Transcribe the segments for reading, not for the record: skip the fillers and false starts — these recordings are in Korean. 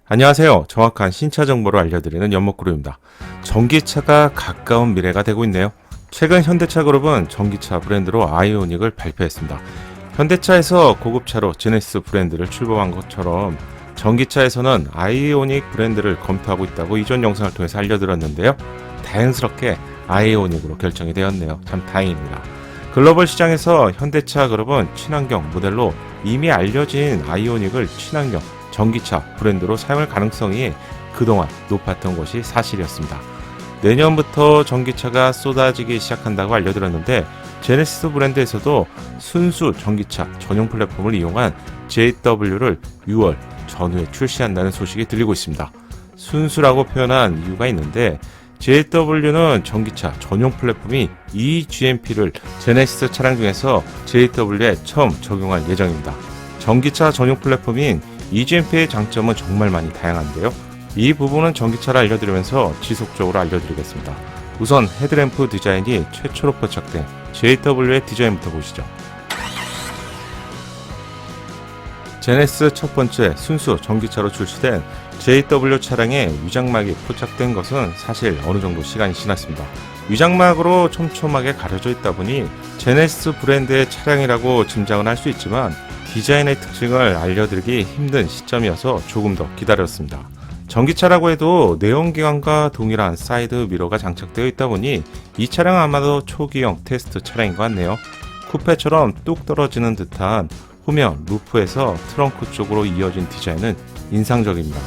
안녕하세요. 정확한 신차 정보를 알려드리는 연목그룹입니다. 전기차가 가까운 미래가 되고 있네요. 최근 현대차 그룹은 전기차 브랜드로 아이오닉을 발표했습니다. 현대차에서 고급차로 제네시스 브랜드를 출범한 것처럼 전기차에서는 아이오닉 브랜드를 검토하고 있다고 이전 영상을 통해서 알려드렸는데요. 다행스럽게 아이오닉으로 결정이 되었네요. 참 다행입니다. 글로벌 시장에서 현대차 그룹은 친환경 모델로 이미 알려진 아이오닉을 친환경 전기차 브랜드로 사용할 가능성이 그동안 높았던 것이 사실이었습니다. 내년부터 전기차가 쏟아지기 시작한다고 알려드렸는데 제네시스 브랜드에서도 순수 전기차 전용 플랫폼을 이용한 JW를 6월 전후에 출시한다는 소식이 들리고 있습니다. 순수라고 표현한 이유가 있는데 JW는 전기차 전용 플랫폼이 eGMP를 제네시스 차량 중에서 JW에 처음 적용할 예정입니다. 전기차 전용 플랫폼인 eGMP의 장점은 정말 많이 다양한데요. 이 부분은 전기차를 알려드리면서 지속적으로 알려드리겠습니다. 우선 헤드램프 디자인이 최초로 포착된 JW의 디자인부터 보시죠. 제네시스 첫 번째 순수 전기차로 출시된 JW 차량에 위장막이 포착된 것은 사실 어느 정도 시간이 지났습니다. 위장막으로 촘촘하게 가려져 있다 보니 제네시스 브랜드의 차량이라고 짐작은 할 수 있지만 디자인의 특징을 알려드리기 힘든 시점이어서 조금 더 기다렸습니다. 전기차라고 해도 내연기관과 동일한 사이드 미러가 장착되어 있다 보니 이 차량은 아마도 초기형 테스트 차량인 것 같네요. 쿠페처럼 뚝 떨어지는 듯한 후면 루프에서 트렁크 쪽으로 이어진 디자인은 인상적입니다.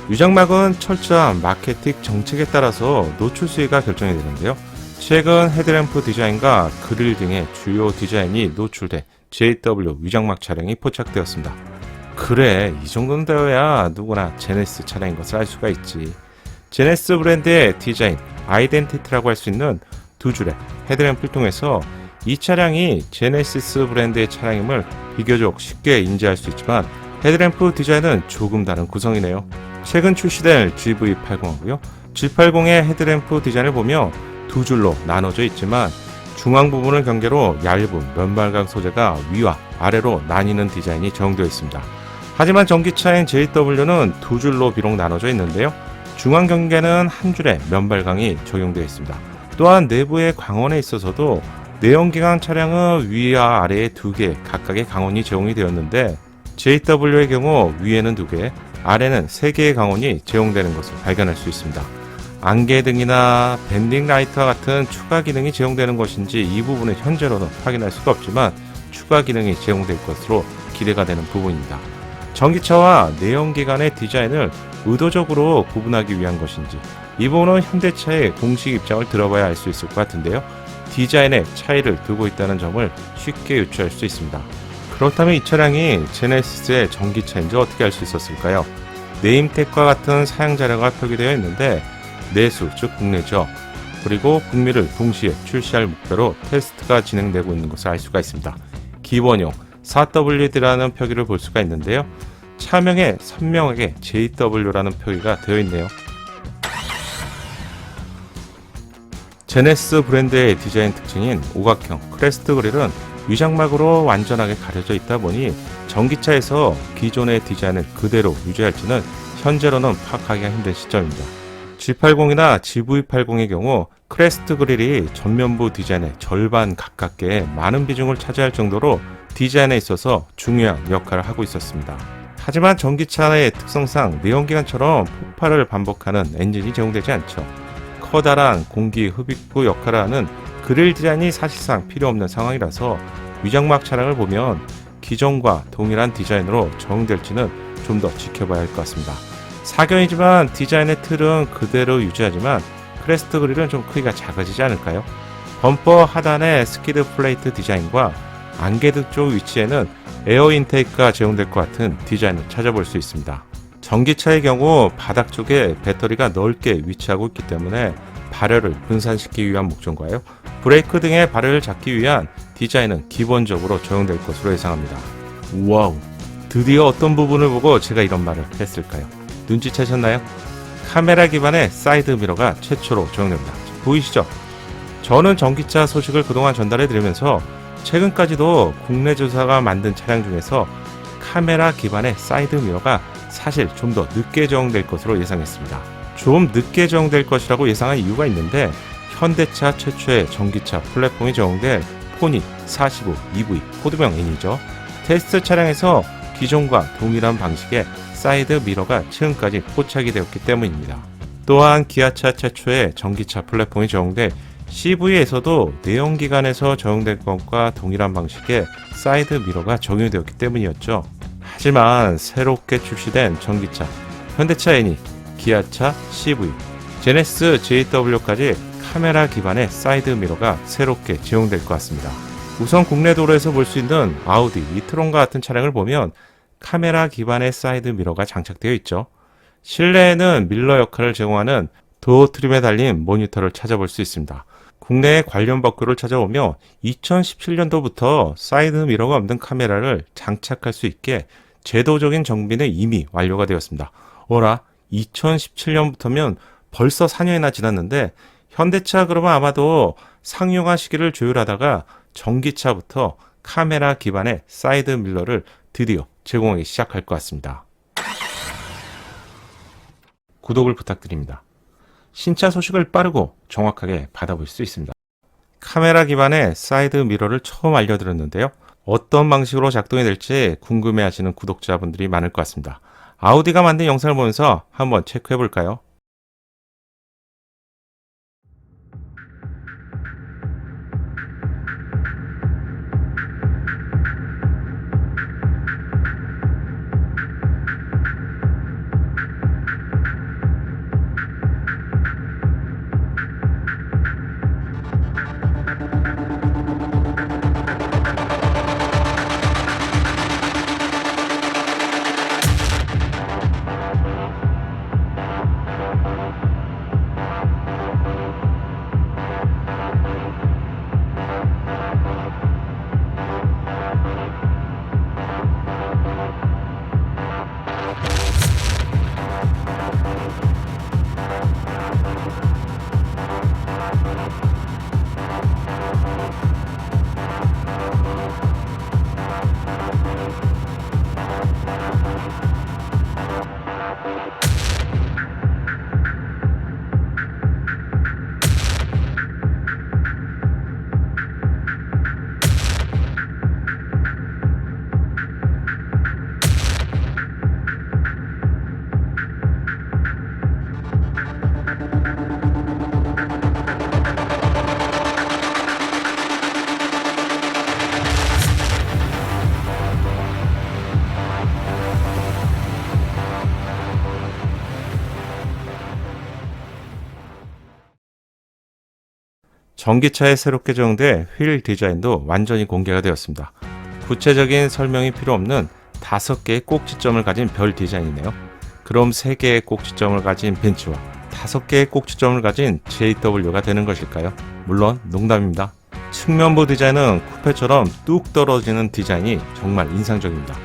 위장막은 철저한 마케팅 정책에 따라서 노출 수위가 결정이 되는데요. 최근 헤드램프 디자인과 그릴 등의 주요 디자인이 노출돼 JW 위장막 차량이 포착되었습니다. 그래, 이 정도는 되어야 누구나 제네시스 차량인 것을 알 수가 있지. 제네시스 브랜드의 디자인, 아이덴티티라고 할 수 있는 두 줄의 헤드램프를 통해서 이 차량이 제네시스 브랜드의 차량임을 비교적 쉽게 인지할 수 있지만 헤드램프 디자인은 조금 다른 구성이네요. 최근 출시된 GV80하고요. G80의 헤드램프 디자인을 보며 두 줄로 나눠져 있지만 중앙 부분을 경계로 얇은 면발광 소재가 위와 아래로 나뉘는 디자인이 적용되어 있습니다. 하지만 전기차인 JW는 두 줄로 비록 나눠져 있는데요. 중앙 경계는 한 줄의 면발광이 적용되어 있습니다. 또한 내부의 광원에 있어서도 내연기관 차량은 위와 아래에 두 개 각각의 광원이 제공이 되었는데 JW의 경우 위에는 두 개, 아래는 세 개의 광원이 제공되는 것을 발견할 수 있습니다. 안개등이나 밴딩 라이트와 같은 추가 기능이 제공되는 것인지 이 부분은 현재로는 확인할 수가 없지만 추가 기능이 제공될 것으로 기대가 되는 부분입니다. 전기차와 내연기관의 디자인을 의도적으로 구분하기 위한 것인지 이 부분은 현대차의 공식 입장을 들어봐야 알 수 있을 것 같은데요. 디자인에 차이를 두고 있다는 점을 쉽게 유추할 수 있습니다. 그렇다면 이 차량이 제네시스의 전기차인지 어떻게 알 수 있었을까요? 네임택과 같은 사양 자료가 표기되어 있는데 내수, 즉 국내죠. 그리고 북미를 동시에 출시할 목표로 테스트가 진행되고 있는 것을 알 수가 있습니다. 기본용 4WD라는 표기를 볼 수가 있는데요. 차명에 선명하게 JW라는 표기가 되어 있네요. 제네시스 브랜드의 디자인 특징인 오각형 크레스트 그릴은 위장막으로 완전하게 가려져 있다 보니 전기차에서 기존의 디자인을 그대로 유지할지는 현재로는 파악하기가 힘든 시점입니다. G80이나 GV80의 경우 크레스트 그릴이 전면부 디자인의 절반 가깝게 많은 비중을 차지할 정도로 디자인에 있어서 중요한 역할을 하고 있었습니다. 하지만 전기차의 특성상 내연기관처럼 폭발을 반복하는 엔진이 제공되지 않죠. 커다란 공기 흡입구 역할을 하는 그릴 디자인이 사실상 필요 없는 상황이라서 위장막 차량을 보면 기존과 동일한 디자인으로 적용될지는 좀 더 지켜봐야 할 것 같습니다. 사견이지만 디자인의 틀은 그대로 유지하지만 크레스트 그릴은 좀 크기가 작아지지 않을까요? 범퍼 하단의 스키드 플레이트 디자인과 안개등 쪽 위치에는 에어 인테이크가 제공될 것 같은 디자인을 찾아볼 수 있습니다. 전기차의 경우 바닥 쪽에 배터리가 넓게 위치하고 있기 때문에 발열을 분산시키기 위한 목적과요. 브레이크 등의 발열을 잡기 위한 디자인은 기본적으로 적용될 것으로 예상합니다. 와우! 드디어 어떤 부분을 보고 제가 이런 말을 했을까요? 눈치채셨나요? 카메라 기반의 사이드 미러가 최초로 적용됩니다. 보이시죠? 저는 전기차 소식을 그동안 전달해드리면서 최근까지도 국내 조사가 만든 차량 중에서 카메라 기반의 사이드 미러가 사실 좀 더 늦게 적용될 것으로 예상했습니다. 좀 늦게 적용될 것이라고 예상한 이유가 있는데 현대차 최초의 전기차 플랫폼이 적용될 포니 45 EV 코드명 N이죠. 테스트 차량에서 기존과 동일한 방식의 사이드 미러가 최근까지 포착이 되었기 때문입니다. 또한 기아차 최초의 전기차 플랫폼이 적용될 CV에서도 내연기관에서 적용될 것과 동일한 방식의 사이드 미러가 적용이 되었기 때문이었죠. 하지만 새롭게 출시된 전기차 현대차 N이 기아차 CV, 제네시스 JW까지 카메라 기반의 사이드 미러가 새롭게 적용될 것 같습니다. 우선 국내 도로에서 볼 수 있는 아우디 이트론과 같은 차량을 보면 카메라 기반의 사이드 미러가 장착되어 있죠. 실내에는 밀러 역할을 제공하는 도어 트림에 달린 모니터를 찾아볼 수 있습니다. 국내의 관련 법규를 찾아보며 2017년도부터 사이드 미러가 없는 카메라를 장착할 수 있게 제도적인 정비는 이미 완료가 되었습니다. 2017년부터면 벌써 4년이나 지났는데 현대차 그러면 아마도 상용화 시기를 조율하다가 전기차부터 카메라 기반의 사이드 밀러를 드디어 제공하기 시작할 것 같습니다. 구독을 부탁드립니다. 신차 소식을 빠르고 정확하게 받아볼 수 있습니다. 카메라 기반의 사이드 미러를 처음 알려드렸는데요. 어떤 방식으로 작동이 될지 궁금해하시는 구독자분들이 많을 것 같습니다. 아우디가 만든 영상을 보면서 한번 체크해 볼까요? 전기차에 새롭게 적용된 휠 디자인도 완전히 공개가 되었습니다. 구체적인 설명이 필요 없는 5개의 꼭지점을 가진 별 디자인이네요. 그럼 3개의 꼭지점을 가진 벤츠와 5개의 꼭지점을 가진 JW가 되는 것일까요? 물론 농담입니다. 측면부 디자인은 쿠페처럼 뚝 떨어지는 디자인이 정말 인상적입니다.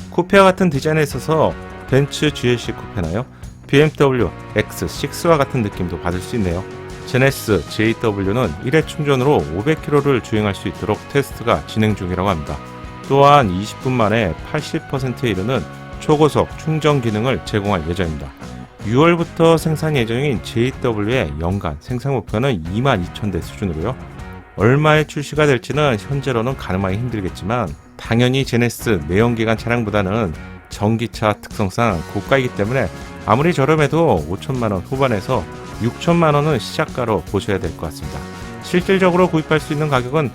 쿠페와 같은 디자인에 있어서 벤츠 GLC 쿠페나요? BMW X6와 같은 느낌도 받을 수 있네요. 제네시스 JW는 1회 충전으로 500km를 주행할 수 있도록 테스트가 진행 중이라고 합니다. 또한 20분 만에 80%에 이르는 초고속 충전 기능을 제공할 예정입니다. 6월부터 생산 예정인 JW의 연간 생산 목표는 22,000대 수준으로요. 얼마에 출시가 될지는 현재로는 가늠하기 힘들겠지만 당연히 제네시스 내연기관 차량보다는 전기차 특성상 고가이기 때문에 아무리 저렴해도 5천만원 후반에서 6천만원은 시작가로 보셔야 될 것 같습니다. 실질적으로 구입할 수 있는 가격은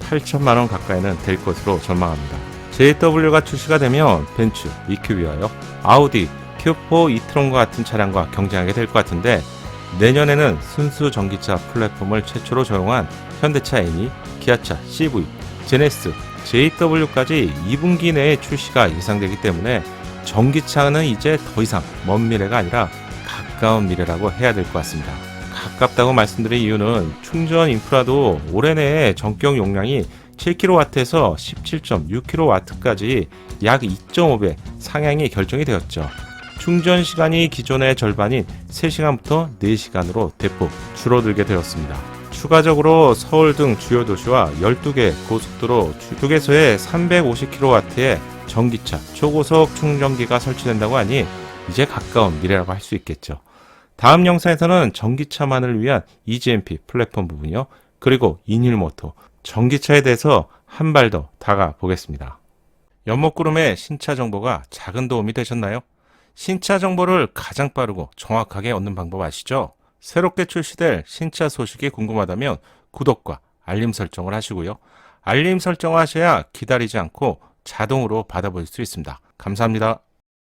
8천만원 가까이는 될 것으로 전망합니다. JW가 출시가 되면 벤츠, EQV와요, 아우디, Q4 이트론과 같은 차량과 경쟁하게 될 것 같은데 내년에는 순수 전기차 플랫폼을 최초로 적용한 현대차 N이, 기아차 CV, 제네시스, JW까지 2분기 내에 출시가 예상되기 때문에 전기차는 이제 더 이상 먼 미래가 아니라 가까운 미래라고 해야 될 것 같습니다. 가깝다고 말씀드린 이유는 충전 인프라도 올해 내에 전격 용량이 7kW에서 17.6kW까지 약 2.5배 상향이 결정이 되었죠. 충전 시간이 기존의 절반인 3시간부터 4시간으로 대폭 줄어들게 되었습니다. 추가적으로 서울 등 주요 도시와 12개 고속도로 휴게소에 350kW의 전기차 초고속 충전기가 설치된다고 하니 이제 가까운 미래라고 할 수 있겠죠. 다음 영상에서는 전기차만을 위한 EGMP 플랫폼 부분이요. 그리고 인일모터, 전기차에 대해서 한 발 더 다가 보겠습니다. 연목구름의 신차 정보가 작은 도움이 되셨나요? 신차 정보를 가장 빠르고 정확하게 얻는 방법 아시죠? 새롭게 출시될 신차 소식이 궁금하다면 구독과 알림 설정을 하시고요. 알림 설정을 하셔야 기다리지 않고 자동으로 받아볼 수 있습니다. 감사합니다.